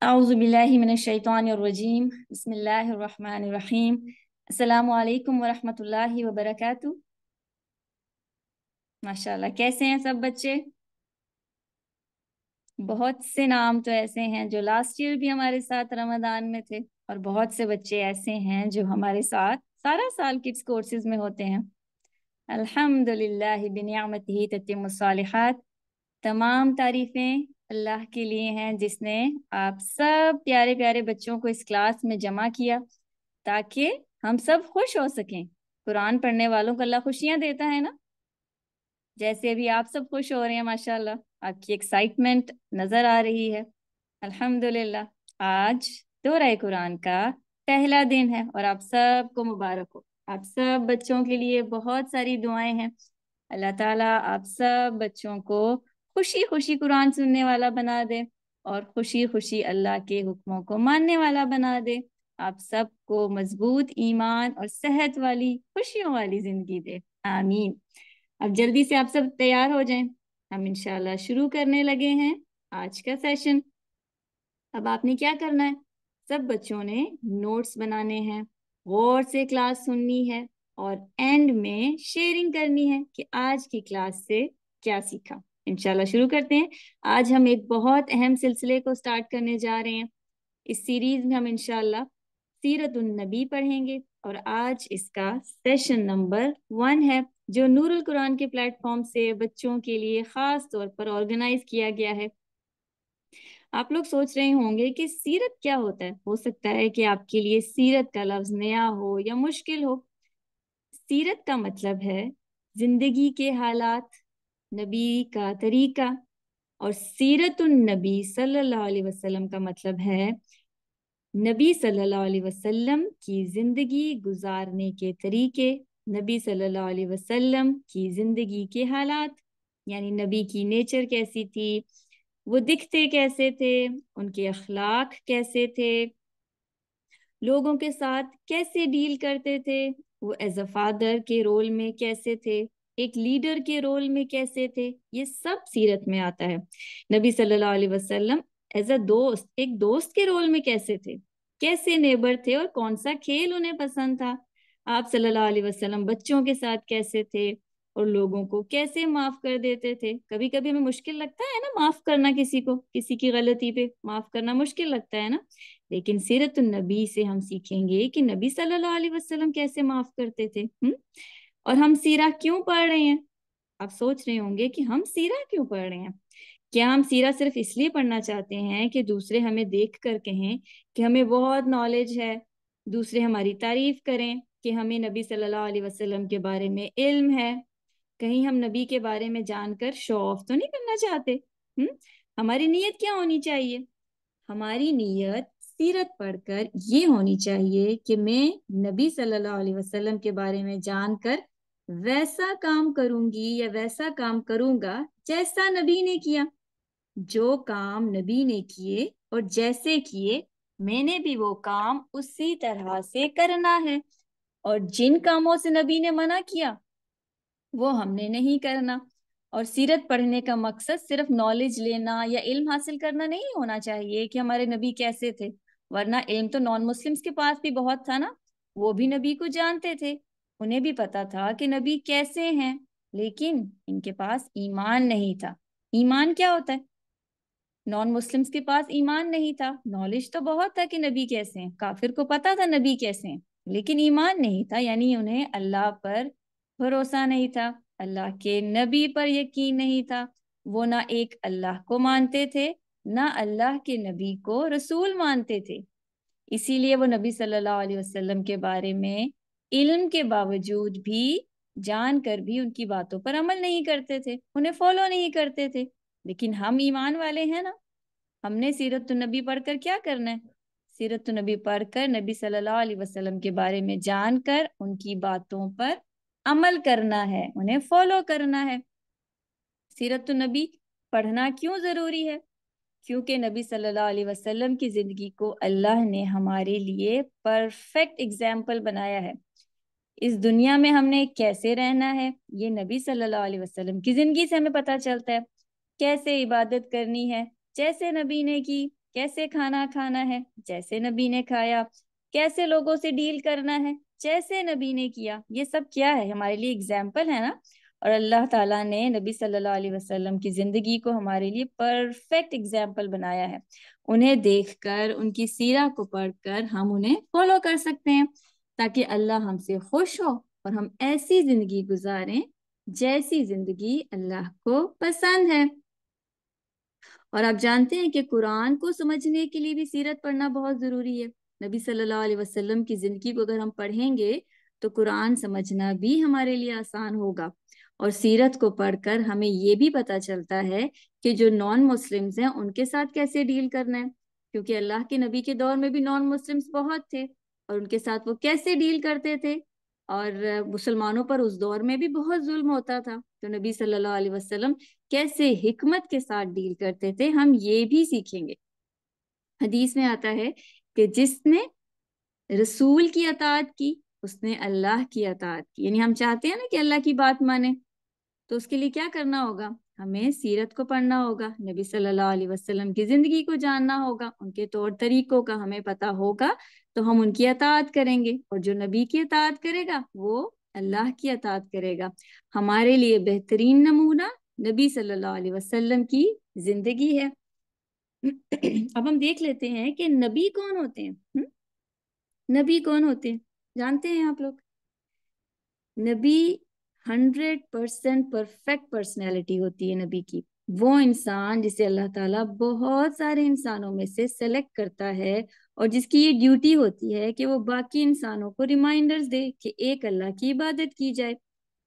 अऊज़ु बिल्लाहि मिनश शैतानिर रजीम बिस्मिल्लाहिर रहमानिर रहीम अस्सलामु अलैकुम व रहमतुल्लाहि व बरकातुहू। माशाल्लाह, कैसे हैं सब बच्चे? बहुत से नाम तो ऐसे हैं जो लास्ट ईयर भी हमारे साथ रमजान में थे, और बहुत से बच्चे ऐसे हैं जो हमारे साथ सारा साल किड्स कोर्सेज में होते हैं। अल्हम्दुलिल्लाहि बिनिअमतिही ततिम्मुस्सालिहात। तमाम तारीफें अल्लाह के लिए हैं जिसने आप सब प्यारे प्यारे बच्चों को इस क्लास में जमा किया ताकि हम सब खुश हो सकें। कुरान पढ़ने वालों को अल्लाह खुशियां देता है ना। जैसे अभी आप सब खुश हो रहे हैं, माशाल्लाह, आपकी एक्साइटमेंट नजर आ रही है। अल्हम्दुलिल्लाह, आज दोहराए कुरान का पहला दिन है और आप सबको मुबारक हो। आप सब बच्चों के लिए बहुत सारी दुआएं हैं। अल्लाह ताला आप सब बच्चों को खुशी खुशी कुरान सुनने वाला बना दे और खुशी खुशी अल्लाह के हुक्मों को मानने वाला बना दे। आप सबको मजबूत ईमान और सेहत वाली खुशियों वाली जिंदगी दे, आमीन। अब जल्दी से आप सब तैयार हो जाएं, हम इंशाल्लाह शुरू करने लगे हैं आज का सेशन। अब आपने क्या करना है, सब बच्चों ने नोट्स बनाने हैं, गौर से क्लास सुननी है और एंड में शेयरिंग करनी है कि आज की क्लास से क्या सीखा। इंशाल्लाह शुरू करते हैं। आज हम एक बहुत अहम सिलसिले को स्टार्ट करने जा रहे हैं। इस सीरीज में हम इंशाल्लाह सीरतुन नबी पढ़ेंगे और आज इसका सेशन नंबर 1 है, जो नूरुल कुरान के प्लेटफॉर्म से बच्चों के लिए खास तौर पर ऑर्गेनाइज किया गया है। आप लोग सोच रहे होंगे कि सीरत क्या होता है। हो सकता है कि आपके लिए सीरत का लफ्ज नया हो या मुश्किल हो। सीरत का मतलब है जिंदगी के हालात, नबी का तरीका, और सीरतुन नबी सल्लल्लाहु अलैहि वसल्लम का मतलब है नबी सल्लल्लाहु अलैहि वसल्लम की जिंदगी गुजारने के तरीके, नबी सल्लल्लाहु अलैहि वसल्लम की जिंदगी के हालात, यानी नबी की नेचर कैसी थी, वो दिखते कैसे थे, उनके अखलाक कैसे थे, लोगों के साथ कैसे डील करते थे, वो एज अ फादर के रोल में कैसे थे, एक लीडर के रोल में कैसे थे, ये सब सीरत में आता है। नबी सल्लल्लाहु अलैहि वसल्लम एज अ दोस्त, एक दोस्त के रोल में कैसे थे, कैसे नेबर थे और कौन सा खेल उन्हें पसंद था। आप सल्लल्लाहु अलैहि वसल्लम बच्चों के साथ कैसे थे और लोगों को कैसे माफ कर देते थे। कभी कभी हमें मुश्किल लगता है ना माफ करना, किसी को किसी की गलती पे माफ करना मुश्किल लगता है ना, लेकिन सीरत नबी से हम सीखेंगे कि नबी सल्लल्लाहु अलैहि वसल्लम कैसे माफ करते थे। और हम सीरा क्यों पढ़ रहे हैं? आप सोच रहे होंगे कि हम सीरा क्यों पढ़ रहे हैं। क्या हम सीरा सिर्फ इसलिए पढ़ना चाहते हैं कि दूसरे हमें देख कर कहें कि हमें बहुत नॉलेज है, दूसरे हमारी तारीफ करें कि हमें नबी सल्लल्लाहु अलैहि वसल्लम के बारे में इल्म है? कहीं हम नबी के बारे में जानकर शो ऑफ तो नहीं करना चाहते? हम्म हमारी नीयत क्या होनी चाहिए? हमारी नीयत सीरत पढ़कर ये होनी चाहिए कि मैं नबी सल्लल्लाहु अलैहि वसल्लम के बारे में जानकर वैसा काम करूंगी या वैसा काम करूंगा जैसा नबी ने किया। जो काम नबी ने किए और जैसे किए, मैंने भी वो काम उसी तरह से करना है। और जिन कामों से नबी ने मना किया वो हमने नहीं करना। और सीरत पढ़ने का मकसद सिर्फ नॉलेज लेना या इल्म हासिल करना नहीं होना चाहिए कि हमारे नबी कैसे थे, वरना इल्म तो नॉन मुस्लिम्स के पास भी बहुत था ना। वो भी नबी को जानते थे, उन्हें भी पता था कि नबी कैसे हैं, लेकिन इनके पास ईमान नहीं था। ईमान क्या होता है? नॉन मुस्लिम्स के पास ईमान नहीं था। नॉलेज तो बहुत था कि नबी कैसे हैं, काफिर को पता था नबी कैसे हैं, लेकिन ईमान नहीं था, यानी उन्हें अल्लाह पर भरोसा नहीं था, अल्लाह के नबी पर यकीन नहीं था। वो ना एक अल्लाह को मानते थे, ना अल्लाह के नबी को रसूल मानते थे। इसीलिए वो नबी सल्लल्लाहु अलैहि वसल्लम के बारे में इल्म के बावजूद भी जानकर भी उनकी बातों पर अमल नहीं करते थे, उन्हें फॉलो नहीं करते थे। लेकिन हम ईमान वाले हैं ना, हमने सीरत नबी पढ़कर क्या करना है? सीरत नबी पढ़कर नबी सल्लल्लाहु अलैहि वसल्लम के बारे में जानकर उनकी बातों पर अमल करना है, उन्हें फॉलो करना है। सीरत नबी पढ़ना क्यों जरूरी है? क्योंकि नबी सल्लल्लाहु अलैहि वसल्लम की जिंदगी को अल्लाह ने हमारे लिए परफेक्ट एग्जाम्पल बनाया है। इस दुनिया में हमने कैसे रहना है ये नबी सल्लल्लाहु अलैहि वसल्लम की जिंदगी से हमें पता चलता है। कैसे इबादत करनी है जैसे नबी ने की, کیسے کھانا کھانا ہے جیسے نبی نے کھایا، کیسے لوگوں سے ڈیل کرنا ہے جیسے نبی نے کیا، یہ سب کیا ہے ہمارے لیے اگزامپل ہے نا. اور اللہ تعالیٰ نے نبی صلی اللہ علیہ وسلم کی زندگی کو ہمارے لیے پرفیکٹ اگزامپل بنایا ہے. انہیں دیکھ کر، ان کی سیرہ کو پڑھ کر ہم انہیں فالو کر سکتے ہیں، تاکہ اللہ ہم سے خوش ہو اور ہم ایسی زندگی گزاریں جیسی زندگی اللہ کو پسند ہے. اور آپ جانتے ہیں کہ قرآن کو سمجھنے کے لیے بھی سیرت پڑھنا بہت ضروری ہے. نبی صلی اللہ علیہ وسلم کی زندگی کو اگر ہم پڑھیں گے تو قرآن سمجھنا بھی ہمارے لیے آسان ہوگا. اور سیرت کو پڑھ کر ہمیں یہ بھی پتہ چلتا ہے کہ جو نان مسلمز ہیں ان کے ساتھ کیسے ڈیل کرنا ہے، کیونکہ اللہ کے نبی کے دور میں بھی نان مسلمز بہت تھے اور ان کے ساتھ وہ کیسے ڈیل کرتے تھے. اور مسلمانوں پر اس دور میں بھی بہت ظلم ہوتا تھا، تو نبی صلی اللہ علیہ وسلم کیسے حکمت کے ساتھ ڈیل کرتے تھے ہم یہ بھی سیکھیں گے. حدیث میں آتا ہے کہ جس نے رسول کی اطاعت کی اس نے اللہ کی اطاعت کی. یعنی ہم چاہتے ہیں نا کہ اللہ کی بات مانیں، تو اس کے لیے کیا کرنا ہوگا؟ ہمیں سیرت کو پڑھنا ہوگا، نبی صلی اللہ علیہ وسلم کی زندگی کو جاننا ہوگا، ان کے طور طریقوں کا ہمیں پتا ہوگا تو ہم ان کی اطاعت کریں گے. اور جو نبی کی اطاعت کرے گا وہ اللہ کی اطاعت کرے گا. ہمارے لیے بہترین نمونہ نبی صلی اللہ علیہ وسلم کی زندگی ہے. اب ہم دیکھ لیتے ہیں کہ نبی کون ہوتے ہیں. نبی کون ہوتے ہیں جانتے ہیں آپ لوگ؟ نبی 100% پرفیکٹ پرسنالٹی ہوتی ہے نبی کی. وہ انسان جسے اللہ تعالیٰ بہت سارے انسانوں میں سے سلیکٹ کرتا ہے اور جس کی یہ ڈیوٹی ہوتی ہے کہ وہ باقی انسانوں کو ریمائنڈرز دے کہ ایک اللہ کی عبادت کی جائے.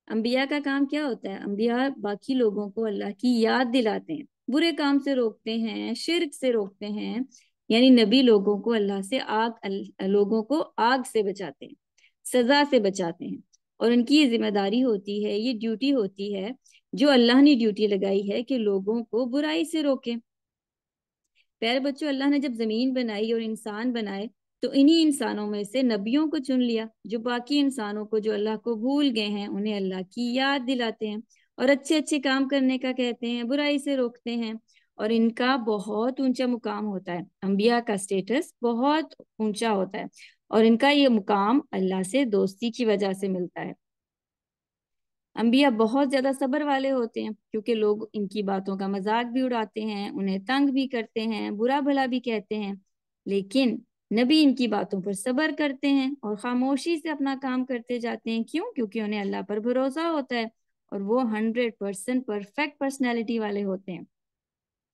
انبیاء کا کام کیا ہوتا ہے؟ انبیاء باقی لوگوں کو اللہ کی یاد دلاتے ہیں، برے کام سے روکتے ہیں، شرک سے روکتے ہیں. یعنی نبی لوگوں کو اللہ سے لوگوں کو آگ سے بچاتے ہیں، سزا سے بچاتے ہیں. اور ان کی یہ ذمہ داری ہوتی ہے، یہ ڈیوٹی ہوتی ہے جو اللہ نے ڈیوٹی لگائی ہے کہ لوگوں کو برائی سے روکیں. پیارے بچوں، اللہ نے جب زمین بنائی اور انسان بنائے تو انہی انسانوں میں سے نبیوں کو چن لیا جو باقی انسانوں کو جو اللہ کو بھول گئے ہیں انہیں اللہ کی یاد دلاتے ہیں اور اچھے اچھے کام کرنے کا کہتے ہیں، برائی سے روکتے ہیں. اور ان کا بہت اونچا مقام ہوتا ہے، انبیاء کا سٹیٹس بہت اونچا ہوتا ہے اور ان کا یہ مقام اللہ سے دوستی کی وجہ سے ملتا ہے. انبیاء بہت زیادہ صبر والے ہوتے ہیں کیونکہ لوگ ان کی باتوں کا مذاق بھی اڑاتے ہیں، انہیں تنگ بھی کرتے ہیں، برا بھلا بھی کہتے ہیں، لیکن نبی ان کی باتوں پر صبر کرتے ہیں اور خاموشی سے اپنا کام کرتے جاتے ہیں. کیوں؟ کیونکہ انہیں اللہ پر بھروسہ ہوتا ہے اور وہ 100% پرفیکٹ پرسنالٹی والے ہوتے ہیں.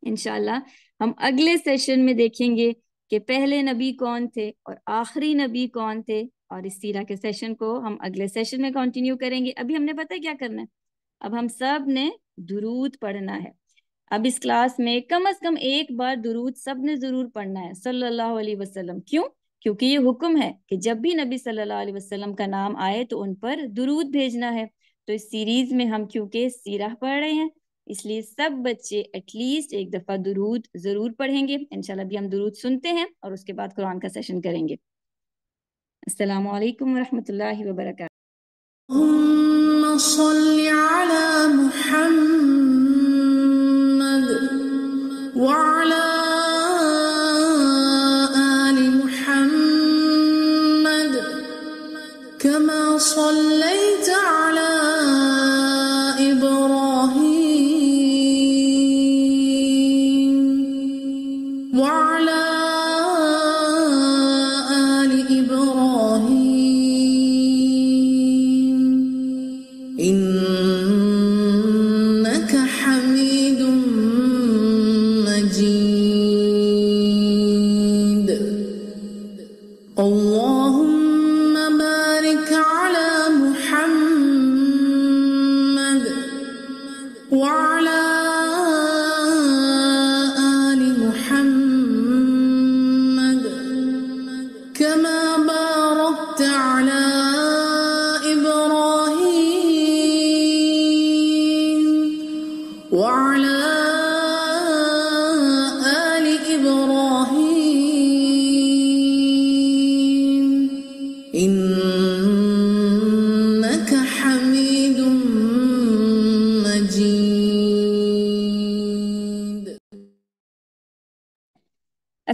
انشاءاللہ ہم اگلے سیشن میں دیکھیں گے کہ پہلے نبی کون تھے اور آخری نبی کون تھے، اور اس سیرہ کے سیشن کو ہم اگلے سیشن میں کنٹینیو کریں گے. ابھی ہم نے پتہ کیا کرنا ہے؟ اب ہم سب نے درود پڑھنا ہے. اب اس کلاس میں کم از کم ایک بار درود سب نے ضرور پڑھنا ہے صلی اللہ علیہ وسلم. کیوں؟ کیونکہ یہ حکم ہے کہ جب بھی نبی صلی اللہ علیہ وسلم کا نام آئے تو ان پر درود بھیجنا ہے. تو اس سیریز میں ہم کیونکہ سیرہ پڑھ رہے ہیں اس لیے سب بچے ایٹ لیسٹ ایک دفعہ درود ضرور پڑھیں گے. انشاءاللہ ابھی ہم درود سنتے ہیں اور اس کے بعد قرآن کا سیشن کریں گے. السلام علیکم ورحمۃ اللہ وبرکاتہ. اللہم صل علی محمد وعلی آل محمد کما صلیت علی ابراہیم وعلی آل ابراہیم انک حمید مجید.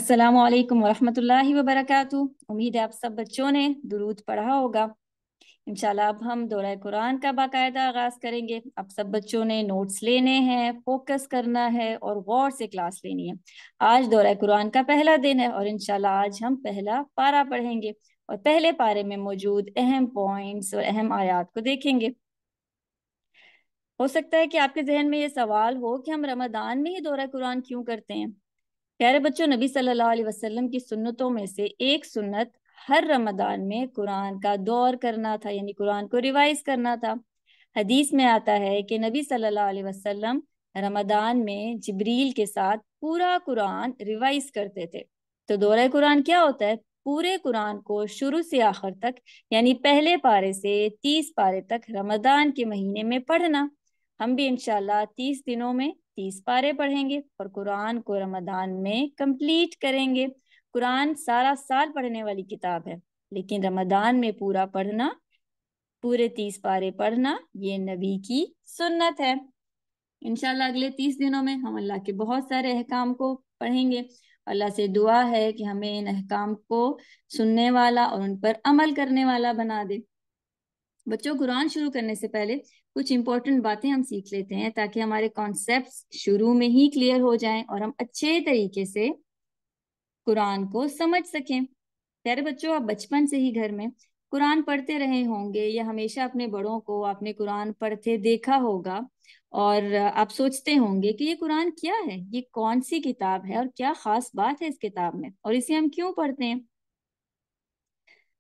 अस्सलामु अलैकुम वरहमतुल्लाहि वबरकातुहू। उम्मीद है आप सब बच्चों ने दुरूद पढ़ा होगा। इंशाल्लाह अब हम दौरा कुरान का बाकायदा आगाज करेंगे। अब सब बच्चों ने नोट्स लेने हैं, फोकस करना है और गौर से क्लास लेनी है। आज दौरा कुरान का पहला दिन है और इंशाल्लाह आज हम पहला पारा पढ़ेंगे और पहले पारे में मौजूद अहम पॉइंट्स और अहम आयात को देखेंगे। हो सकता है कि आपके जहन में ये सवाल हो कि हम रमजान में ही दौरा कुरान क्यों करते हैं। प्यारे बच्चों, नबी सल्लल्लाहु अलैहि वसल्लम की सुन्नतों में से एक सुन्नत हर रमजान में कुरान का दौर करना था, यानी कुरान को रिवाइज करना था। हदीस में आता है कि नबी सल्लल्लाहु अलैहि वसल्लम रमजान में जिब्रील के साथ पूरा कुरान रिवाइज करते थे। तो दौरा कुरान क्या होता है? पूरे कुरान को शुरू से आखिर तक, यानी पहले पारे से 30 पारे तक रमजान के महीने में पढ़ना। हम भी इंशाल्लाह 30 दिनों में 30 पारे पढ़ेंगे और कुरान को रमजान में कंप्लीट करेंगे। कुरान सारा साल पढ़ने वाली किताब है, लेकिन रमजान में पूरा पढ़ना, पूरे 30 पारे पढ़ना, ये नबी की सुन्नत है। इंशाल्लाह अगले 30 दिनों में हम अल्लाह के बहुत सारे अहकाम को पढ़ेंगे। अल्लाह से दुआ है कि हमें इन अहकाम को सुनने वाला और उन पर अमल करने वाला बना दे। बच्चों, कुरान शुरू करने से पहले कुछ इंपॉर्टेंट बातें हम सीख लेते हैं ताकि हमारे कॉन्सेप्ट्स शुरू में ही क्लियर हो जाएं और हम अच्छे तरीके से कुरान को समझ सकें। प्यारे बच्चों, आप बचपन से ही घर में कुरान पढ़ते रहे होंगे या हमेशा अपने बड़ों को आपने कुरान पढ़ते देखा होगा और आप सोचते होंगे कि ये कुरान क्या है, ये कौन सी किताब है और क्या खास बात है इस किताब में और इसे हम क्यों पढ़ते हैं।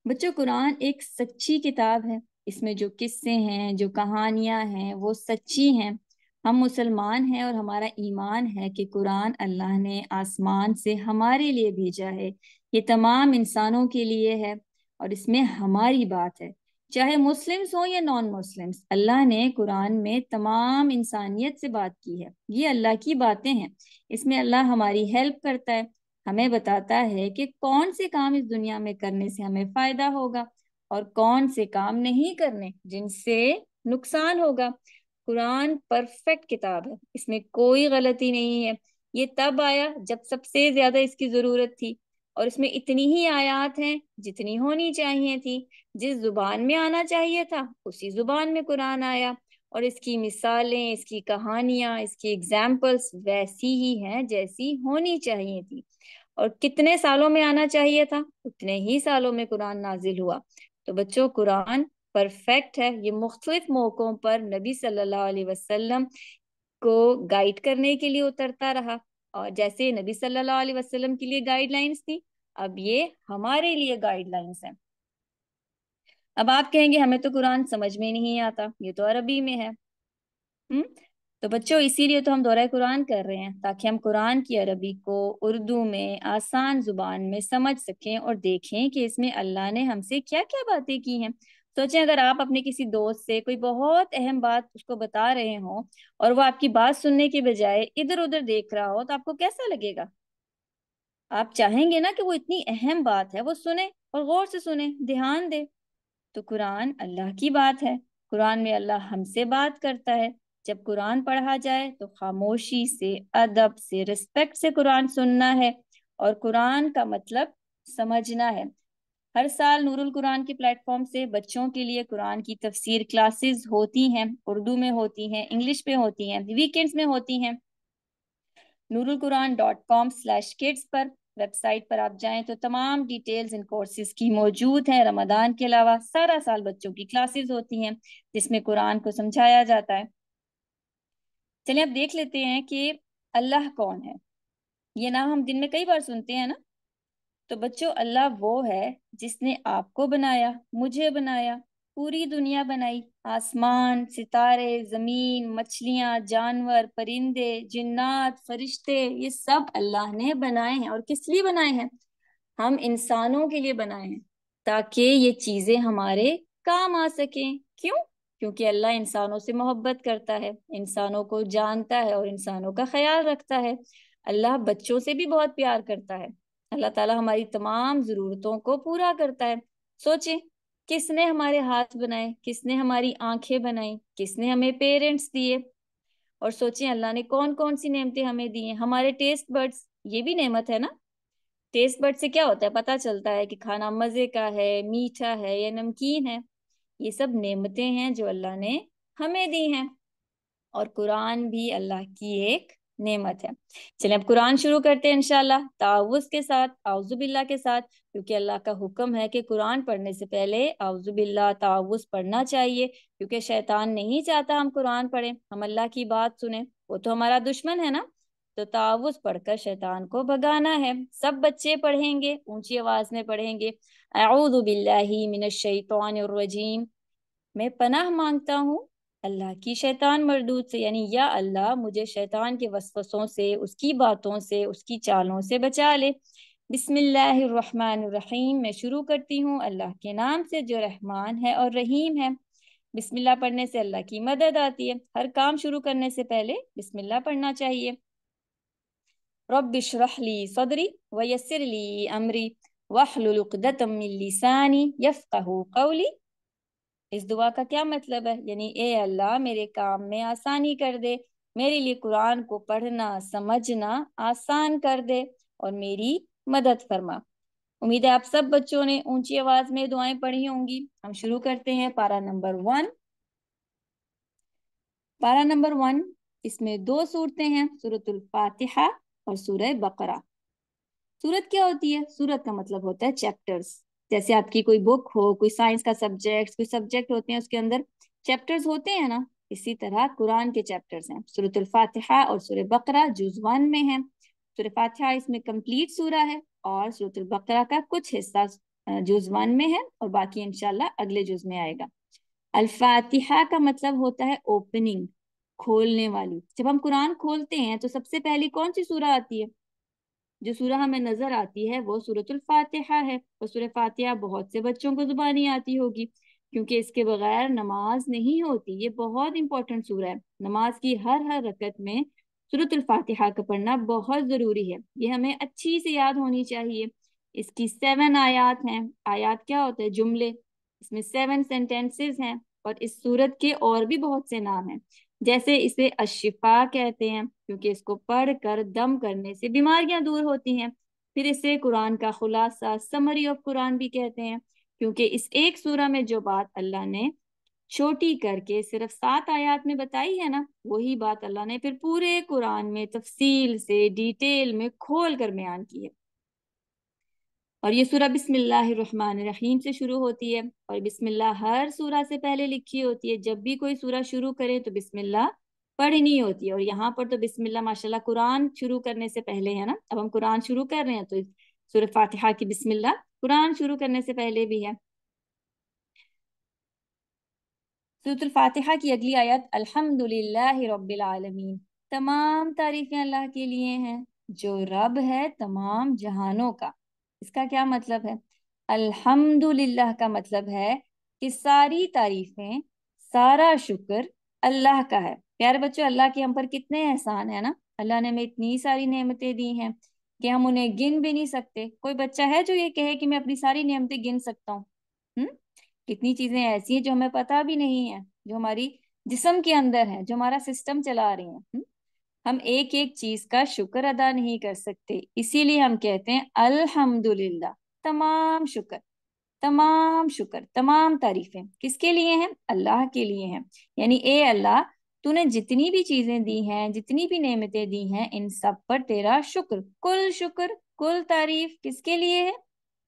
बच्चों, कुरान एक सच्ची किताब है। इसमें जो किस्से हैं, जो कहानियां हैं, वो सच्ची हैं। हम मुसलमान हैं और हमारा ईमान है कि कुरान अल्लाह ने आसमान से हमारे लिए भेजा है। ये तमाम इंसानों के लिए है और इसमें हमारी बात है, चाहे मुस्लिम्स हो या नॉन मुस्लिम्स। अल्लाह ने कुरान में तमाम इंसानियत से बात की है। ये अल्लाह की बातें हैं। इसमें अल्लाह हमारी हेल्प करता है, हमें बताता है कि कौन से काम इस दुनिया में करने से हमें फायदा होगा और कौन से काम नहीं करने जिनसे नुकसान होगा। कुरान परफेक्ट किताब है, इसमें कोई गलती नहीं है। ये तब आया जब सबसे ज्यादा इसकी जरूरत थी और इसमें इतनी ही आयत हैं जितनी होनी चाहिए थी। जिस जुबान में आना चाहिए था उसी जुबान में कुरान आया और इसकी मिसालें, इसकी कहानियां, इसकी एग्जाम्पल्स वैसी ही हैं जैसी होनी चाहिए थी। और कितने सालों में आना चाहिए था उतने ही सालों में कुरान नाजिल हुआ। तो बच्चों, कुरान परफेक्ट है। ये मुख्तलिफ मौकों पर नबी सल्लल्लाहु अलैहि वसल्लम को गाइड करने के लिए उतरता रहा और जैसे नबी सल्लल्लाहु अलैहि वसल्लम के लिए गाइडलाइंस थी, अब ये हमारे लिए गाइडलाइंस हैं। अब आप कहेंगे हमें तो कुरान समझ में नहीं आता, ये तो अरबी में है। हम्म। तो बच्चों, इसीलिए तो हम दौरा कुरान कर रहे हैं ताकि हम कुरान की अरबी को उर्दू में आसान जुबान में समझ सकें और देखें कि इसमें अल्लाह ने हमसे क्या क्या बातें की हैं। सोचें, अगर आप अपने किसी दोस्त से कोई बहुत अहम बात उसको बता रहे हो और वो आपकी बात सुनने के बजाय इधर उधर देख रहा हो तो आपको कैसा लगेगा? आप चाहेंगे ना कि वो इतनी अहम बात है वो सुने और गौर से सुने, ध्यान दे। तो कुरान अल्लाह की बात है। कुरान में अल्लाह हमसे बात करता है। जब कुरान पढ़ा जाए तो खामोशी से, अदब से, रिस्पेक्ट से कुरान सुनना है और कुरान का मतलब समझना है। हर साल नूरुल कुरान के प्लेटफॉर्म से बच्चों के लिए कुरान की तफसीर क्लासेस होती हैं। उर्दू में होती हैं, इंग्लिश में होती हैं, वीकेंड्स में होती हैं। nurulquran.com/kids पर, वेबसाइट पर आप जाएं तो तमाम डिटेल्स इन कोर्सेज की मौजूद हैं। रमदान के अलावा सारा साल बच्चों की क्लासेस होती हैं जिसमें कुरान को समझाया जाता है। चलिए अब देख लेते हैं कि अल्लाह कौन है। ये नाम हम दिन में कई बार सुनते हैं ना। तो बच्चों, अल्लाह वो है जिसने आपको बनाया, मुझे बनाया, पूरी दुनिया बनाई। आसमान, सितारे, जमीन, मछलियां, जानवर, परिंदे, जिन्नात, फरिश्ते, ये सब अल्लाह ने बनाए हैं। और किस लिए बनाए हैं? हम इंसानों के लिए बनाए हैं ताकि ये चीजें हमारे काम आ सकें। क्यों? क्योंकि अल्लाह इंसानों से मोहब्बत करता है, इंसानों को जानता है और इंसानों का ख्याल रखता है। अल्लाह बच्चों से भी बहुत प्यार करता है। अल्लाह ताला हमारी तमाम जरूरतों को पूरा करता है। सोचे, किसने हमारे हाथ बनाए, किसने हमारी आंखें बनाई, किसने हमें पेरेंट्स दिए। और सोचें अल्लाह ने कौन कौन सी नेमतें हमें दी हैं। हमारे टेस्ट बड्स, ये भी नेमत है ना। टेस्ट बड से क्या होता है, पता चलता है कि खाना मजे का है, मीठा है या नमकीन है। ये सब नेमतें हैं जो अल्लाह ने हमें दी हैं, और कुरान भी अल्लाह की एक नेमत है। चलिए अब कुरान शुरू करते हैं इंशाल्लाह, तावुज़ के साथ, आउज़ु बिल्लाह के साथ, क्योंकि अल्लाह का हुक्म है कि कुरान पढ़ने से पहले आउज़ु बिल्लाह तावुज़ पढ़ना चाहिए, क्योंकि शैतान नहीं चाहता हम कुरान पढ़ें, हम अल्लाह की बात सुने, वो तो हमारा दुश्मन है ना। तो तावुज़ पढ़कर शैतान को भगाना है। सब बच्चे पढ़ेंगे, ऊंची आवाज में पढ़ेंगे, अऊज़ु बिल्लाहि मिनश शैतानिर रजीम, मैं पनाह मांगता हूँ अल्लाह की शैतान मरदूद से, यानी या अल्लाह मुझे शैतान के वसवसों से, उसकी बातों से, उसकी चालों से बचा ले। बिस्मिल्लाहिर्रहमानिर्रहीम, मैं शुरू करती हूँ अल्लाह के नाम से जो रहमान है और रहीम है। बिस्मिल्लाह पढ़ने से अल्लाह की मदद आती है। हर काम शुरू करने से पहले बिस्मिल्लाह पढ़ना चाहिए। रब्बि इश्रह ली सदरी व यस्सिर ली अमरी वहलुल उक़दतम मिन लिसानी यफ़क़हू क़ौली। इस दुआ का क्या मतलब है, यानी ए अल्लाह मेरे काम में आसानी कर दे, मेरे लिए कुरान को पढ़ना समझना आसान कर दे और मेरी मदद फरमा। उम्मीद है आप सब बच्चों ने ऊंची आवाज में दुआएं पढ़ी होंगी। हम शुरू करते हैं पारा नंबर 1। पारा नंबर 1, इसमें दो सूरतें हैं, सूरतुल फातिहा और सूरह बकरा। सूरत क्या होती है, सूरत का मतलब होता है चैप्टर्स। जैसे आपकी कोई बुक हो, कोई साइंस का सब्जेक्ट, कोई सब्जेक्ट होते हैं उसके अंदर चैप्टर्स होते हैं ना, इसी तरह कुरान के चैप्टर्स हैं। सूरतुल फातिहा और सूरह बकरा जुज़ 1 में है। सूरह फातिहा इसमें कंप्लीट सूरा है, और सूरतुल बकरा का कुछ हिस्सा जुज़ 1 में है, और बाकी इंशाल्लाह अगले जुज़ में आएगा। अल फातिहा का मतलब होता है ओपनिंग, खोलने वाली। जब हम कुरान खोलते हैं तो सबसे पहली कौन सी सूरा आती है, जो सूरह हमें नजर आती है वो सूरतुल फातिहा है। और सूरह फातिहा बहुत से बच्चों को जुबानी आती होगी, क्योंकि इसके बगैर नमाज नहीं होती। ये बहुत इंपॉर्टेंट सूरह है, नमाज की हर हर रकत में सूरतुल फातिहा का पढ़ना बहुत जरूरी है। ये हमें अच्छी से याद होनी चाहिए। इसकी 7 आयात हैं। आयात क्या होता है, जुमले। इसमें 7 सेंटेंसेस हैं, और इस सूरत के और भी बहुत से नाम हैं। जैसे इसे अशिफा कहते हैं, क्योंकि इसको पढ़ कर दम करने से बीमारियां दूर होती हैं। फिर इसे कुरान का खुलासा, समरी ऑफ कुरान भी कहते हैं, क्योंकि इस एक सूरा में जो बात अल्लाह ने छोटी करके सिर्फ 7 आयात में बताई है ना, वही बात अल्लाह ने फिर पूरे कुरान में तफसील से, डिटेल में खोल कर बयान की है। और ये सूरा बिस्मिल्लाहिर्रहमानिर्रहीम से शुरू होती है, और बिस्मिल्लाह हर सूरा से पहले लिखी होती है। जब भी कोई सूरा शुरू करे तो बिस्मिल्लाह पढ़नी होती है। और यहाँ पर तो बिस्मिल्लाह माशाल्लाह कुरान शुरू करने से पहले है ना। अब हम कुरान शुरू कर रहे हैं तो सूरह फातिहा की बिस्मिल्लाह कुरान शुरू करने से पहले भी है। सूरह फातिहा की अगली आयत, अल्हम्दुलिल्लाहि रब्बिल आलमीन, तमाम तारीफें अल्लाह के लिए हैं जो रब है तमाम जहानों का। इसका क्या मतलब है, अल्हम्दुलिल्लाह का मतलब है कि सारी तारीफें, सारा शुक्र अल्लाह का है। प्यारे बच्चों, अल्लाह के हम पर कितने एहसान है ना। अल्लाह ने हमें इतनी सारी नेमतें दी हैं कि हम उन्हें गिन भी नहीं सकते। कोई बच्चा है जो ये कहे कि मैं अपनी सारी नेमतें गिन सकता हूँ? कितनी चीजें ऐसी हैं जो हमें पता भी नहीं है, जो हमारी जिस्म के अंदर है, जो हमारा सिस्टम चला रही हैं। हम एक एक चीज का शुक्र अदा नहीं कर सकते, इसीलिए हम कहते हैं अल्हम्दुलिल्लाह। तमाम शुक्र, तमाम शुक्र, तमाम तारीफें किसके लिए हैं, अल्लाह के लिए हैं। यानी ए अल्लाह, तूने जितनी भी चीजें दी हैं, जितनी भी नेमतें दी हैं, इन सब पर तेरा शुक्र, कुल तारीफ किसके लिए है,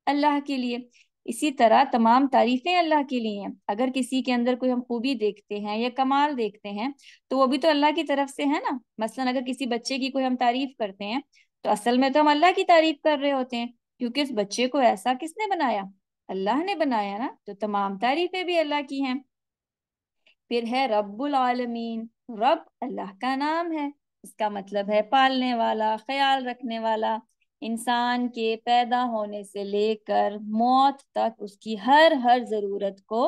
अल्लाह के लिए। इसी तरह तमाम तारीफें अल्लाह के लिए हैं। अगर किसी के अंदर कोई हम खूबी देखते हैं या कमाल देखते हैं, तो वो भी तो अल्लाह की तरफ से है ना। मसलन अगर किसी बच्चे की कोई हम तारीफ करते हैं, तो असल में तो हम अल्लाह की तारीफ कर रहे होते हैं, क्योंकि उस बच्चे को ऐसा किसने बनाया, अल्लाह ने बनाया ना। तो तमाम तारीफें भी अल्लाह की हैं। फिर है रब्बुल आलमीन, रब अल्लाह का नाम है। इसका मतलब है पालने वाला, ख्याल रखने वाला। इंसान के पैदा होने से लेकर मौत तक उसकी हर हर जरूरत को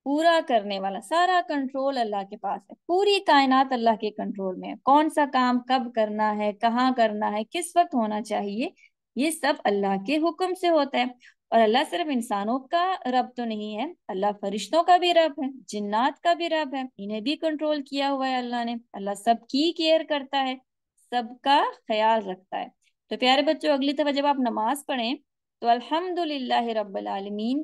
पूरा करने वाला, सारा कंट्रोल अल्लाह के पास है। पूरी कायनात अल्लाह के कंट्रोल में है। कौन सा काम कब करना है, कहाँ करना है, किस वक्त होना चाहिए, ये सब अल्लाह के हुक्म से होता है। और अल्लाह सिर्फ इंसानों का रब तो नहीं है, अल्लाह फरिश्तों का भी रब है, जिन्नात का भी रब है। इन्हें भी कंट्रोल किया हुआ है अल्लाह ने। अल्लाह सबकी केयर करता है, सबका ख्याल रखता है। तो प्यारे बच्चों, अगली दफा जब आप नमाज पढ़ें तो अल्हम्दुलिल्लाह रब्बिल आलमीन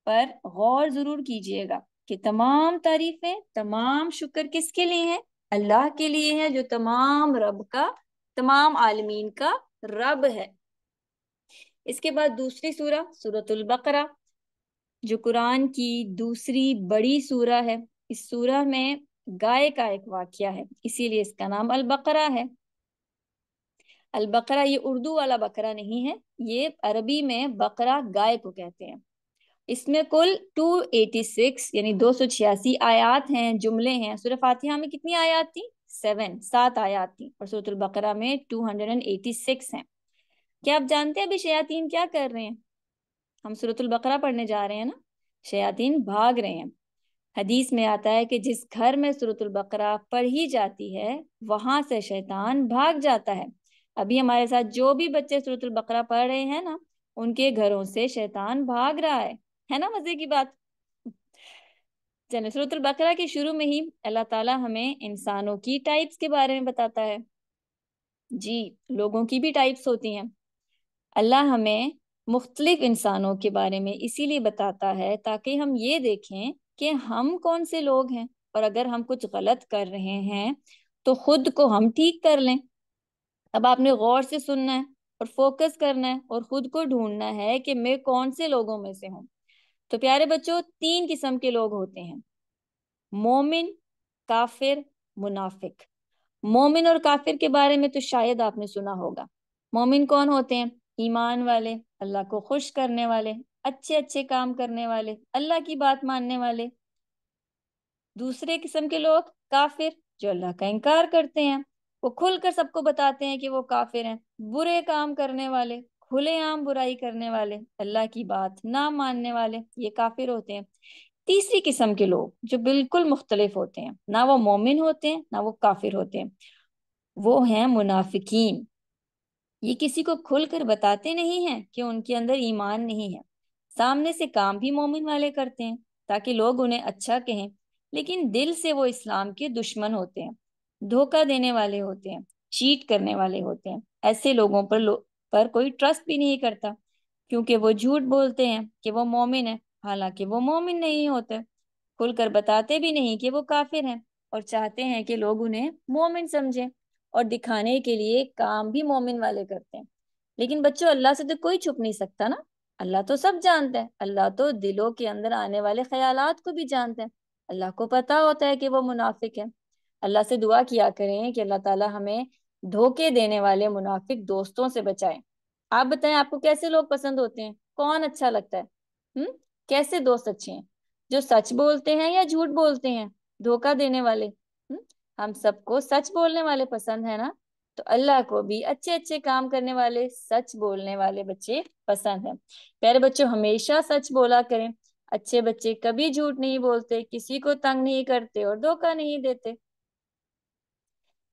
पर गौर जरूर कीजिएगा कि तमाम तारीफें, तमाम शुक्र किसके लिए हैं? अल्लाह के लिए हैं, जो तमाम रब का, तमाम आलमीन का रब है। इसके बाद दूसरी सूरा सूरतुल बकरा, जो कुरान की दूसरी बड़ी सूरा है। इस सूरा में गाय का एक वाकया है, इसीलिए इसका नाम अल बकरा है। अल बकरा ये उर्दू वाला बकरा नहीं है, ये अरबी में बकरा गाय को कहते हैं। इसमें कुल 286 यानी 286 आयात हैं, जुमले हैं। सूरह फातिहा में कितनी आयात थी? 7 आयात थी, और सूरह बकरा में 286 हैं। क्या आप जानते हैं अभी शयातीन क्या कर रहे हैं? हम सूरह बकरा पढ़ने जा रहे हैं ना, शयातीन भाग रहे हैं। हदीस में आता है कि जिस घर में सूरह बकरा पढ़ी जाती है वहां से शैतान भाग जाता है। अभी हमारे साथ जो भी बच्चे सूरह बकरा पढ़ रहे हैं ना, उनके घरों से शैतान भाग रहा है ना? मजे की बात। चलिए, सूरह बकरा के शुरू में ही अल्लाह ताला हमें इंसानों की टाइप्स के बारे में बताता है। जी, लोगों की भी टाइप्स होती हैं। अल्लाह हमें मुख्तलिफ इंसानों के बारे में इसीलिए बताता है ताकि हम ये देखें कि हम कौन से लोग हैं, और अगर हम कुछ गलत कर रहे हैं तो खुद को हम ठीक कर लें। अब आपने गौर से सुनना है और फोकस करना है और खुद को ढूंढना है कि मैं कौन से लोगों में से हूँ। तो प्यारे बच्चों, 3 किस्म के लोग होते हैं: मोमिन, काफिर, मुनाफिक। मोमिन और काफिर के बारे में तो शायद आपने सुना होगा। मोमिन कौन होते हैं? ईमान वाले, अल्लाह को खुश करने वाले, अच्छे अच्छे काम करने वाले, अल्लाह की बात मानने वाले। दूसरे किस्म के लोग काफिर, जो अल्लाह का इनकार करते हैं। वो खुलकर सबको बताते हैं कि वो काफिर हैं। बुरे काम करने वाले, खुलेआम बुराई करने वाले, अल्लाह की बात ना मानने वाले, ये काफिर होते हैं। तीसरी किस्म के लोग जो बिल्कुल मुख्तलिफ होते हैं, ना वो मोमिन होते हैं ना वो काफिर होते हैं, वो हैं मुनाफिकीन। ये किसी को खुलकर बताते नहीं हैं कि उनके अंदर ईमान नहीं है। सामने से काम भी मोमिन वाले करते हैं ताकि लोग उन्हें अच्छा कहें, लेकिन दिल से वो इस्लाम के दुश्मन होते हैं, धोखा देने वाले होते हैं, चीट करने वाले होते हैं। ऐसे लोगों पर कोई ट्रस्ट भी नहीं करता, क्योंकि वो झूठ बोलते हैं कि वो मोमिन है, हालांकि वो मोमिन नहीं होते। खुलकर बताते भी नहीं कि वो काफिर हैं, और चाहते हैं कि लोग उन्हें मोमिन समझें, और दिखाने के लिए काम भी मोमिन वाले करते हैं। लेकिन बच्चों, अल्लाह से तो कोई छुप नहीं सकता ना। अल्लाह तो सब जानता है। अल्लाह तो दिलों के अंदर आने वाले ख्यालात को भी जानता है। अल्लाह को पता होता है कि वो मुनाफिक है। अल्लाह से दुआ किया करें कि अल्लाह ताला हमें धोखे देने वाले मुनाफिक दोस्तों से बचाए। आप बताएं, आपको कैसे लोग पसंद होते हैं? कौन अच्छा लगता है? हम्म कैसे दोस्त अच्छे हैं? जो सच बोलते हैं या झूठ बोलते हैं, धोखा देने वाले? हम सबको सच बोलने वाले पसंद है ना। तो अल्लाह को भी अच्छे अच्छे काम करने वाले, सच बोलने वाले बच्चे पसंद हैं। प्यारे बच्चों, हमेशा सच बोला करें। अच्छे बच्चे कभी झूठ नहीं बोलते, किसी को तंग नहीं करते और धोखा नहीं देते।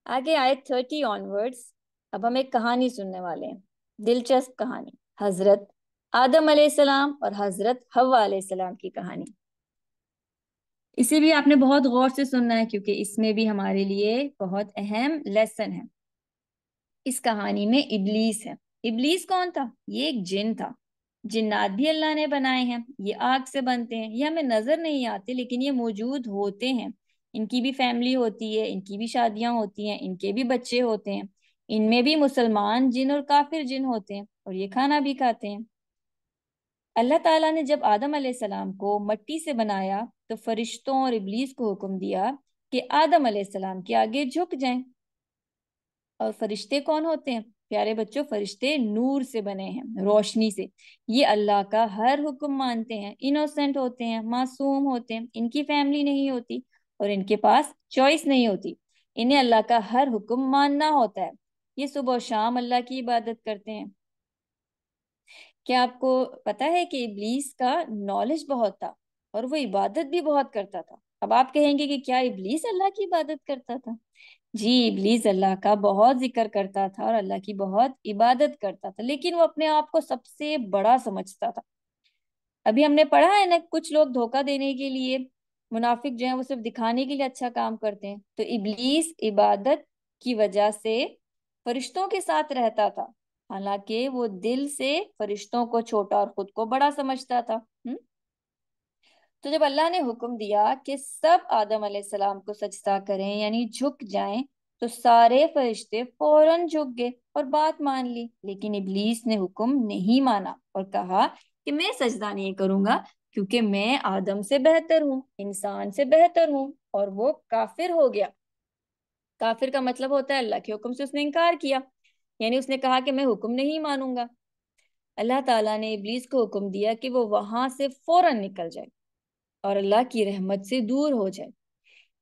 आगे आए 30 ऑनवर्ड्स। अब हम एक कहानी सुनने वाले हैं, दिलचस्प कहानी, हजरत आदम अलैहिस्सलाम और हजरत हव्वा अलैहिस्सलाम की कहानी। इसे भी आपने बहुत गौर से सुनना है, क्योंकि इसमें भी हमारे लिए बहुत अहम लेसन है। इस कहानी में इबलीस है। इबलीस कौन था? ये एक जिन था। जिन्नात भी अल्लाह ने बनाए हैं। ये आग से बनते हैं, ये हमें नजर नहीं आते लेकिन ये मौजूद होते हैं। इनकी भी फैमिली होती है, इनकी भी शादियां होती हैं, इनके भी बच्चे होते हैं। इनमें भी मुसलमान जिन और काफिर जिन होते हैं, और ये खाना भी खाते हैं। अल्लाह ताला ने जब आदम अलैहिस्सलाम को मट्टी से बनाया तो फरिश्तों और इबलीस को हुक्म दिया कि आदम अलैहिस्सलाम के आगे झुक जाएं। और फरिश्ते कौन होते हैं प्यारे बच्चों? फरिश्ते नूर से बने हैं, रोशनी से। ये अल्लाह का हर हुक्म मानते हैं, इनोसेंट होते हैं, मासूम होते हैं, इनकी फैमिली नहीं होती और इनके पास चॉइस नहीं होती। इन्हें अल्लाह का हर हुक्म मानना होता है। ये सुबह और शाम अल्लाह की इबादत करते हैं। क्या आपको पता है कि इब्लीस का नॉलेज बहुत था और वो इबादत भी बहुत करता था? अब आप कहेंगे कि क्या इब्लीस अल्लाह की इबादत करता था? जी, इब्लीस अल्लाह का बहुत जिक्र करता था और अल्लाह की बहुत इबादत करता था, लेकिन वो अपने आप को सबसे बड़ा समझता था। अभी हमने पढ़ा है ना, कुछ लोग धोखा देने के लिए, मुनाफिक जो है वो सिर्फ दिखाने के लिए अच्छा काम करते हैं। तो इब्लीस इबादत की वजह से फरिश्तों के साथ रहता था, हालांकि वो दिल से फरिश्तों को छोटा और खुद को बड़ा समझता था। तो जब अल्लाह ने हुक्म दिया कि सब आदम अलैहिस्सलाम को सजदा करें यानी झुक जाएं, तो सारे फरिश्ते फौरन झुक गए और बात मान ली। लेकिन इब्लीस ने हुक्म नहीं माना और कहा कि मैं सजदा नहीं करूंगा, क्योंकि मैं आदम से बेहतर हूँ, इंसान से बेहतर हूँ। और वो काफिर हो गया। काफिर का मतलब होता है अल्लाह के हुक्म से उसने इनकार किया, यानी उसने कहा कि मैं हुक्म नहीं मानूंगा। अल्लाह ताला ने इब्लीस को हुक्म दिया कि वो वहां से फौरन निकल जाए और अल्लाह की रहमत से दूर हो जाए।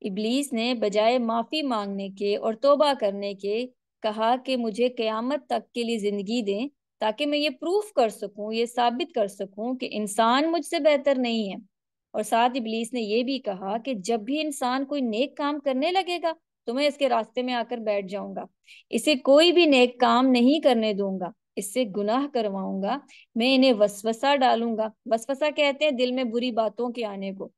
इब्लीस ने बजाय माफी मांगने के और तौबा करने के कहा कि मुझे कयामत तक के लिए जिंदगी दें, ताकि मैं ये प्रूफ कर सकूं, ये साबित कर सकूं कि इंसान मुझसे बेहतर नहीं है। और साथ इब्लीस ने ये भी कहा कि जब भी इंसान कोई नेक काम करने लगेगा तो मैं इसके रास्ते में आकर बैठ जाऊंगा, इसे कोई भी नेक काम नहीं करने दूंगा, इससे गुनाह करवाऊंगा, मैं इन्हें वसवसा डालूंगा। वसवसा कहते हैं दिल में बुरी बातों के आने को।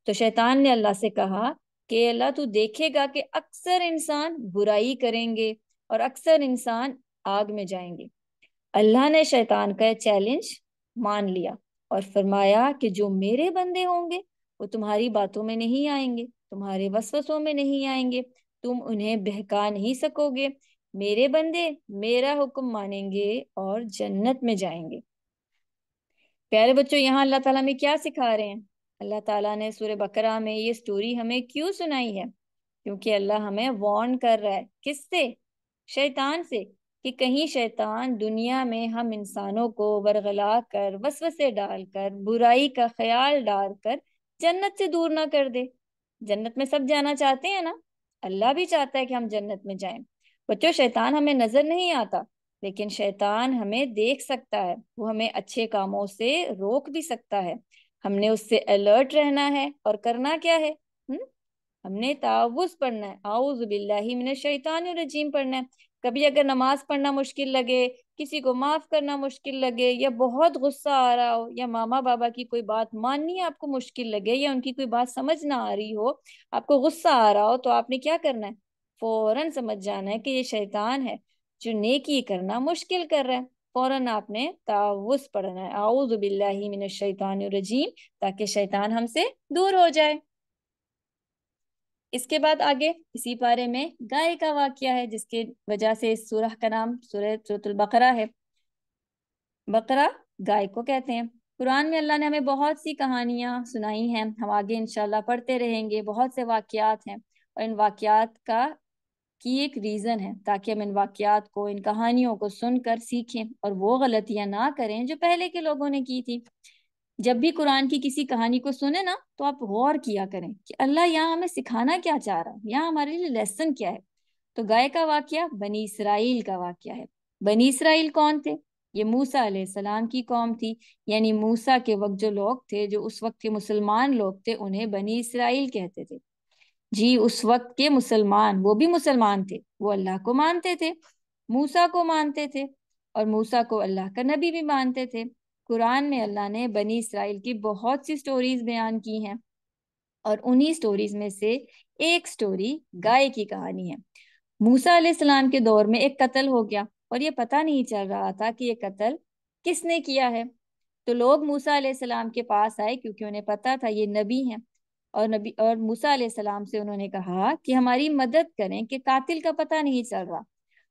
तो शैतान ने अल्लाह से कहा कि अल्लाह तू देखेगा कि अक्सर इंसान बुराई करेंगे और अक्सर इंसान आग में जाएंगे। अल्लाह ने शैतान का चैलेंज मान लिया और फरमाया कि जो मेरे बंदे होंगे वो तुम्हारी बातों में नहीं आएंगे, तुम्हारे वसवसों में नहीं आएंगे, तुम उन्हें बहका नहीं सकोगे। मेरे बंदे मेरा हुक्म मानेंगे और जन्नत में जाएंगे। प्यारे बच्चों, यहाँ अल्लाह ताला में क्या सिखा रहे हैं? अल्लाह ताला ने सूरह बकरा में ये स्टोरी हमें क्यों सुनाई है? क्योंकि अल्लाह हमें वार्न कर रहा है। किससे? शैतान से। कि कहीं शैतान दुनिया में हम इंसानों को वरगला कर, वसवसे डालकर, बुराई का ख्याल डालकर जन्नत से दूर ना कर दे। जन्नत में सब जाना चाहते हैं ना? अल्लाह भी चाहता है कि हम जन्नत में जाएं। बच्चों, शैतान हमें नजर नहीं आता, लेकिन शैतान हमें देख सकता है, वो हमें अच्छे कामों से रोक भी सकता है। हमने उससे अलर्ट रहना है और करना क्या है? हमने तावुज पढ़ना है, आऊज़ बिल्लाहि मिनश शैतानिर रजीम पढ़ना है। कभी अगर नमाज पढ़ना मुश्किल लगे, किसी को माफ करना मुश्किल लगे, या बहुत गुस्सा आ रहा हो, या मामा बाबा की कोई बात माननी आपको मुश्किल लगे, या उनकी कोई बात समझ ना आ रही हो, आपको गुस्सा आ रहा हो, तो आपने क्या करना है? फौरन समझ जाना है कि ये शैतान है जो नेकी करना मुश्किल कर रहा है। फौरन आपने तावुज पढ़ना है, आऊज़ बिल्लाहि मिनश शैतानिर रजीम, ताकि शैतान हमसे दूर हो जाए। इसके बाद आगे इसी पारे में गाय का वाकया है, जिसके वजह से इस सूरह का नाम सूरतुल बकरा है। बकरा गाय को कहते हैं। कुरान में अल्लाह ने हमें बहुत सी कहानियां सुनाई हैं, हम आगे इंशाल्लाह पढ़ते रहेंगे। बहुत से वाकयात हैं और इन वाकयात का की एक रीजन है, ताकि हम इन वाकयात को, इन कहानियों को सुनकर सीखें और वो गलतियां ना करें जो पहले के लोगों ने की थी। जब भी कुरान की किसी कहानी को सुने ना, तो आप गौर किया करें कि अल्लाह यहाँ हमें सिखाना क्या चाह रहा है, यहाँ हमारे लिए लेसन क्या है। तो गाय का वाकया बनी इसराइल का वाकया है। बनी इसराइल कौन थे? ये मूसा अलैहिस्सलाम की कौम थी। यानी मूसा के वक्त जो लोग थे, जो उस वक्त के मुसलमान लोग थे, उन्हें बनी इसराइल कहते थे। जी, उस वक्त के मुसलमान, वो भी मुसलमान थे, वो अल्लाह को मानते थे, मूसा को मानते थे, और मूसा को अल्लाह का नबी भी मानते थे। कुरान में अल्लाह ने बनी इसराइल की बहुत सी स्टोरीज बयान की हैं, और उन्हीं स्टोरीज में से एक स्टोरी गाय की कहानी है। मूसा अलैहिस्सलाम के दौर में एक कत्ल हो गया, और ये पता नहीं चल रहा था कि ये कत्ल किसने किया है। तो लोग मूसा अलैहिस्सलाम के पास आए, क्योंकि उन्हें पता था ये नबी हैं। और मूसा अलैहिस्सलाम से उन्होंने कहा कि हमारी मदद करें कि कातिल का पता नहीं चल रहा।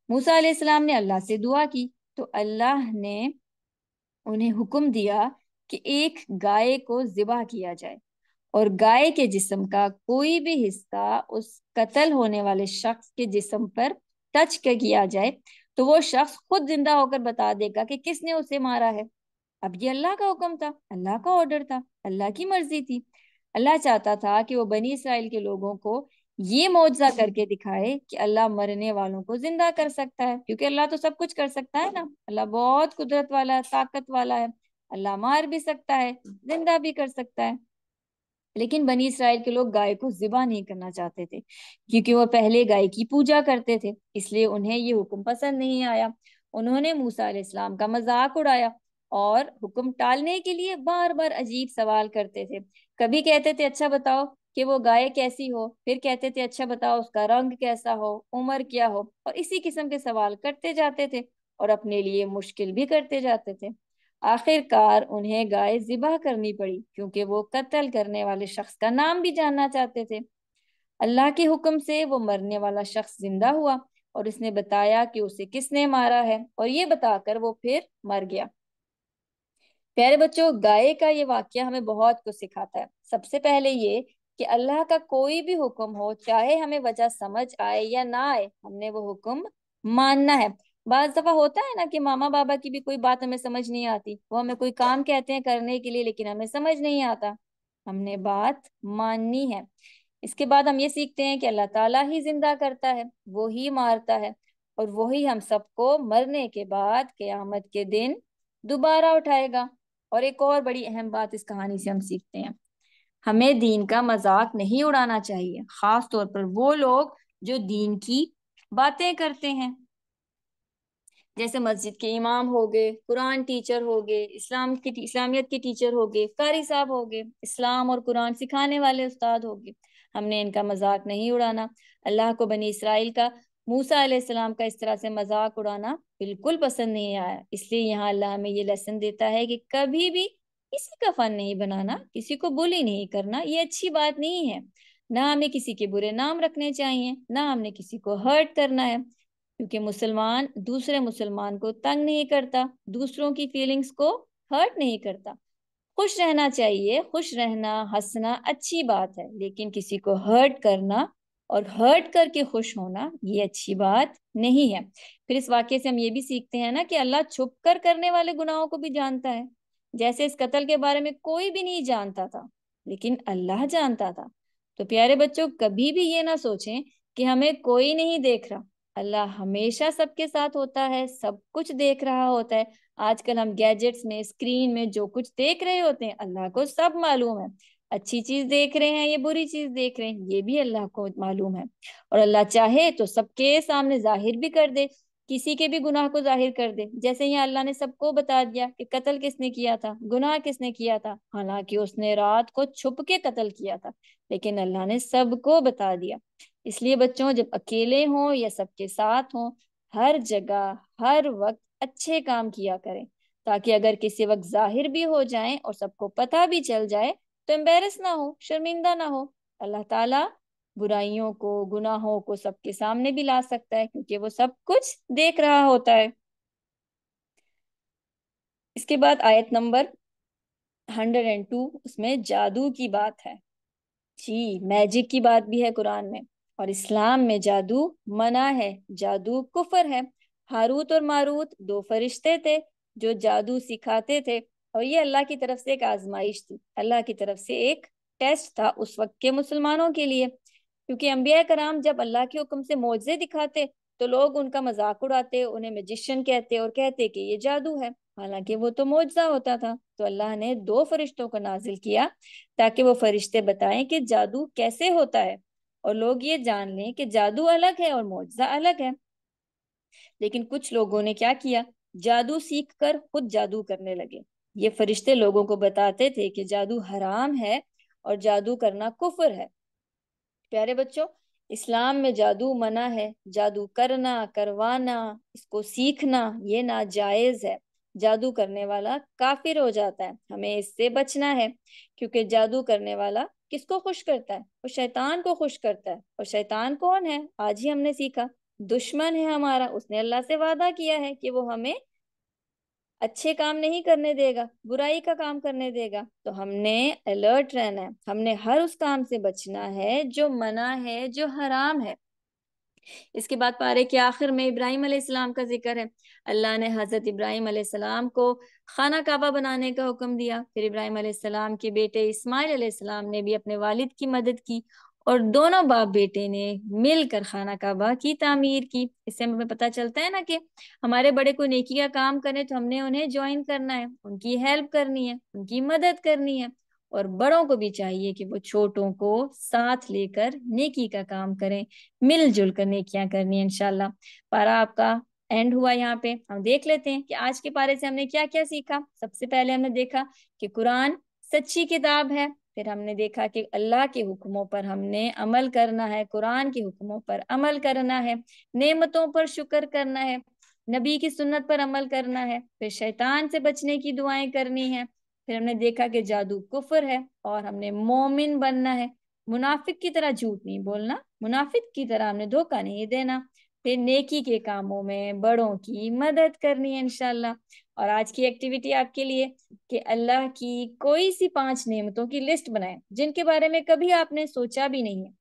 मूसा अलैहिस्सलाम ने अल्लाह से दुआ की, तो अल्लाह ने उन्हें हुक्म दिया कि एक गाय को ज़िबा किया जाए, और गाय के जिस्म का कोई भी हिस्सा उस कत्ल होने वाले शख्स के जिस्म पर टच किया जाए, तो वो शख्स खुद जिंदा होकर बता देगा कि किसने उसे मारा है। अब ये अल्लाह का हुक्म था, अल्लाह का ऑर्डर था, अल्लाह की मर्जी थी। अल्लाह चाहता था कि वो बनी इसराइल के लोगों को ये मौजज़ा करके दिखाए कि अल्लाह मरने वालों को जिंदा कर सकता है, क्योंकि अल्लाह तो सब कुछ कर सकता है ना। अल्लाह बहुत कुदरत वाला है, ताकत वाला है। अल्लाह मार भी सकता है, जिंदा भी कर सकता है। लेकिन बनी इसराइल के लोग गाय को ज़िबा नहीं करना चाहते थे, क्योंकि वो पहले गाय की पूजा करते थे, इसलिए उन्हें ये हुक्म पसंद नहीं आया। उन्होंने मूसा अलैहिस्सलाम का मजाक उड़ाया और हुक्म टालने के लिए बार बार अजीब सवाल करते थे। कभी कहते थे अच्छा बताओ कि वो गाय कैसी हो, फिर कहते थे अच्छा बताओ उसका रंग कैसा हो, उम्र क्या हो, और इसी किस्म के सवाल करते जाते थे। اور اپنے لیے مشکل بھی کرتے جاتے تھے۔ آخر کار انہیں گائے ذبح کرنی پڑی کیونکہ وہ قتل کرنے والے شخص کا نام بھی جاننا چاہتے تھے۔ اللہ کے حکم سے وہ مرنے والا شخص زندہ ہوا اور اس نے بتایا کہ اسے کس نے مارا ہے، اور یہ بتا کر وہ پھر مر گیا۔ پیارے بچوں، گائے کا یہ واقعہ ہمیں بہت کچھ سکھاتا ہے۔ سب سے پہلے یہ کہ اللہ کا کوئی بھی حکم ہو، چاہے ہمیں وجہ سمجھ آئے یا نہ آئے، ہم نے وہ حکم ماننا ہے۔ بعض دفعہ ہوتا ہے نا کہ ماما بابا کی بھی کوئی بات ہمیں سمجھ نہیں آتی، وہ ہمیں کوئی کام کہتے ہیں کرنے کے لیے لیکن ہمیں سمجھ نہیں آتا، ہم نے بات ماننی ہے۔ اس کے بعد ہم یہ سیکھتے ہیں کہ اللہ تعالیٰ ہی زندہ کرتا ہے، وہی مارتا ہے، اور وہی ہم سب کو مرنے کے بعد قیامت کے دن دوبارہ اٹھائے گا۔ اور ایک اور بڑی اہم بات اس کہانی سے ہم سیکھتے ہیں، ہمیں دین کا مذاق نہیں اڑانا چاہیے، خاص طور پر وہ لوگ جو دین کی باتیں کرتے ہیں، جیسے مسجد کے امام ہو گئے، قرآن ٹیچر ہو گئے، اسلامیت کے ٹیچر ہو گئے، قاری صاحب ہو گئے، اسلام اور قرآن سکھانے والے استاد ہو گئے، ہم نے ان کا مذاق نہیں اڑانا۔ اللہ کو بنی اسرائیل کا، موسیٰ علیہ السلام کا اس طرح سے مذاق اڑانا بالکل پسند نہیں آیا، اس لیے یہاں اللہ ہمیں یہ لیسن دیتا ہے کہ کبھی بھی کسی کا فن نہیں بنانا، کسی کو بلی نہیں کرنا، یہ اچھی بات نہیں ہے۔ نہ ہمیں کسی کے برے نام رکھنے چاہیے، نہ ہم نے کسی کو ہرٹ کرنا ہے، کیونکہ مسلمان دوسرے مسلمان کو تنگ نہیں کرتا، دوسروں کی فیلنگز کو ہرٹ نہیں کرتا۔ خوش رہنا چاہیے، خوش رہنا، ہنسنا اچھی بات ہے، لیکن کسی کو ہرٹ کرنا اور ہرٹ کر کے خوش ہونا یہ اچھی بات نہیں ہے۔ پھر اس واقعے سے ہم یہ بھی سیکھتے ہیں نا کہ اللہ چھپ کر کرنے والے گناہوں کو بھی جانتا ہے۔ جیسے اس قتل کے بارے میں کوئی بھی نہیں جانتا تھا لیکن اللہ جانتا تھا۔ تو پیارے بچوں، کبھی بھی یہ نہ سوچیں کہ ہمیں کوئی نہیں دیکھ رہا، اللہ ہمیشہ سب کے ساتھ ہوتا ہے، سب کچھ دیکھ رہا ہوتا ہے۔ آج کل ہم گیجٹس میں، اسکرین میں جو کچھ دیکھ رہے ہوتے ہیں اللہ کو سب معلوم ہے، اچھی چیز دیکھ رہے ہیں یا بری چیز دیکھ رہے ہیں یہ بھی اللہ کو معلوم ہے، اور اللہ چاہے تو سب کے سامنے ظاہر بھی کر دے، کسی کے بھی گناہ کو ظاہر کر دے۔ جیسے یہاں اللہ نے سب کو بتا دیا کہ قتل کس نے کیا تھا، گناہ کس نے کیا تھا، حالانکہ اس نے رات کو چھپ کے قتل کیا تھا، لیکن اللہ نے سب کو بتا دیا۔ اس لیے بچوں، جب اکیلے ہوں یا سب کے ساتھ ہوں، ہر جگہ ہر وقت اچھے کام کیا کریں، تاکہ اگر کسی وقت ظاہر بھی ہو جائیں اور سب کو پتہ بھی چل جائے تو امبیرس نہ ہو، شرمندہ نہ ہو۔ اللہ تعالیٰ برائیوں کو، گناہوں کو سب کے سامنے بھی لا سکتا ہے کیونکہ وہ سب کچھ دیکھ رہا ہوتا ہے۔ اس کے بعد آیت نمبر 102، اس میں جادو کی بات ہے۔ جی، میجک کی بات بھی ہے قرآن میں، اور اسلام میں جادو منع ہے، جادو کفر ہے۔ ہاروت اور ماروت دو فرشتے تھے جو جادو سکھاتے تھے، اور یہ اللہ کی طرف سے ایک آزمائش تھی، اللہ کی طرف سے ایک ٹیسٹ تھا اس وقت کے مسلمانوں کے لیے، کیونکہ انبیاء کرام جب اللہ کے حکم سے معجزے دکھاتے تو لوگ ان کا مذاق اڑاتے، انہیں میجیشین کہتے اور کہتے کہ یہ جادو ہے، حالانکہ وہ تو معجزہ ہوتا تھا۔ تو اللہ نے دو فرشتوں کو نازل کیا تاکہ وہ فرشتے بتائیں کہ جادو کیسے ہوتا ہے، اور لوگ یہ جان لیں کہ جادو الگ ہے اور معجزہ الگ ہے۔ لیکن کچھ لوگوں نے کیا کیا، جادو سیکھ کر خود جادو کرنے لگے۔ یہ فرشتے لوگوں کو بتاتے تھے کہ جادو حرام ہے اور جادو کرنا کفر ہے۔ پیارے بچوں، اسلام میں جادو منع ہے، جادو کرنا، کروانا، اس کو سیکھنا یہ ناجائز ہے، جادو کرنے والا کافر ہو جاتا ہے، ہمیں اس سے بچنا ہے، کیونکہ جادو کرنے والا کس کو خوش کرتا ہے؟ وہ شیطان کو خوش کرتا ہے، اور شیطان کون ہے؟ آج ہی ہم نے سیکھا، دشمن ہے ہمارا، اس نے اللہ سے وعدہ کیا ہے کہ وہ ہمیں اچھے کام نہیں کرنے دے گا، برائی کا کام کرنے دے گا۔ تو ہم نے الرٹ رہنا ہے، ہم نے ہر اس کام سے بچنا ہے جو منع ہے، جو حرام ہے۔ اس کے بعد پارے کے آخر میں ابراہیم علیہ السلام کا ذکر ہے۔ اللہ نے حضرت ابراہیم علیہ السلام کو خانہ کعبہ بنانے کا حکم دیا، پھر ابراہیم علیہ السلام کے بیٹے اسماعیل علیہ السلام نے بھی اپنے والد کی مدد کی، اور دونوں باپ بیٹے نے مل کر خانہ کعبہ کی تعمیر کی۔ اس سے ہمیں پتہ چلتا ہے نا کہ ہمارے بڑے کوئی نیکی کا کام کریں تو ہم نے انہیں جوائن کرنا ہے، ان کی ہیلپ کرنی ہے، ان کی مدد کرنی ہے، اور بڑوں کو بھی چاہیے کہ وہ چھوٹوں کو ساتھ لے کر نیکی کا کام کریں، مل جل کر نیکیاں کرنی ہے انشاءاللہ۔ پارا آپ کا اینڈ ہوا یہاں پہ۔ ہم دیکھ لیتے ہیں کہ آج کے پارے سے ہم نے کیا کیا سیکھا۔ سب سے پہلے ہم نے دیکھا کہ قرآن سچی کتاب ہے، پھر ہم نے دیکھا کہ اللہ کے حکموں پر ہم نے عمل کرنا ہے، قرآن کے حکموں پر عمل کرنا ہے، نعمتوں پر شکر کرنا ہے، نبی کی سنت پر عمل کرنا ہے، پھر شیطان سے بچنے کی دعائیں کرنی ہیں، پھر ہم نے دیکھا کہ جادو کفر ہے اور ہم نے مومن بننا ہے، منافق کی طرح جھوٹ نہیں بولنا، منافق کی طرح ہم نے دھوکہ نہیں دینا، پھر نیکی کے کاموں میں بڑوں کی مدد کرنی ہے انشاءاللہ۔ اور آج کی ایکٹیویٹی آپ کے لیے کہ اللہ کی کوئی سی 5 نعمتوں کی لسٹ بنائیں جن کے بارے میں کبھی آپ نے سوچا بھی نہیں ہے،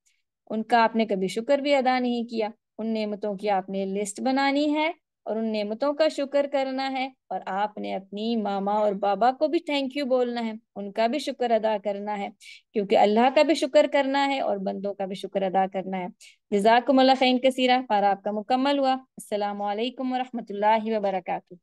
ان کا آپ نے کبھی شکر بھی ادا نہیں کیا، ان نعمتوں کی آپ نے لسٹ بنانی ہے اور ان نعمتوں کا شکر کرنا ہے، اور آپ نے اپنی ماما اور بابا کو بھی تھینک یو بولنا ہے، ان کا بھی شکر ادا کرنا ہے، کیونکہ اللہ کا بھی شکر کرنا ہے اور بندوں کا بھی شکر ادا کرنا ہے۔ جزاکم اللہ خیر کثیرہ، اور آپ کا مکمل ہوا۔ السلام علیکم ورحمۃ اللہ وبرکاتہ۔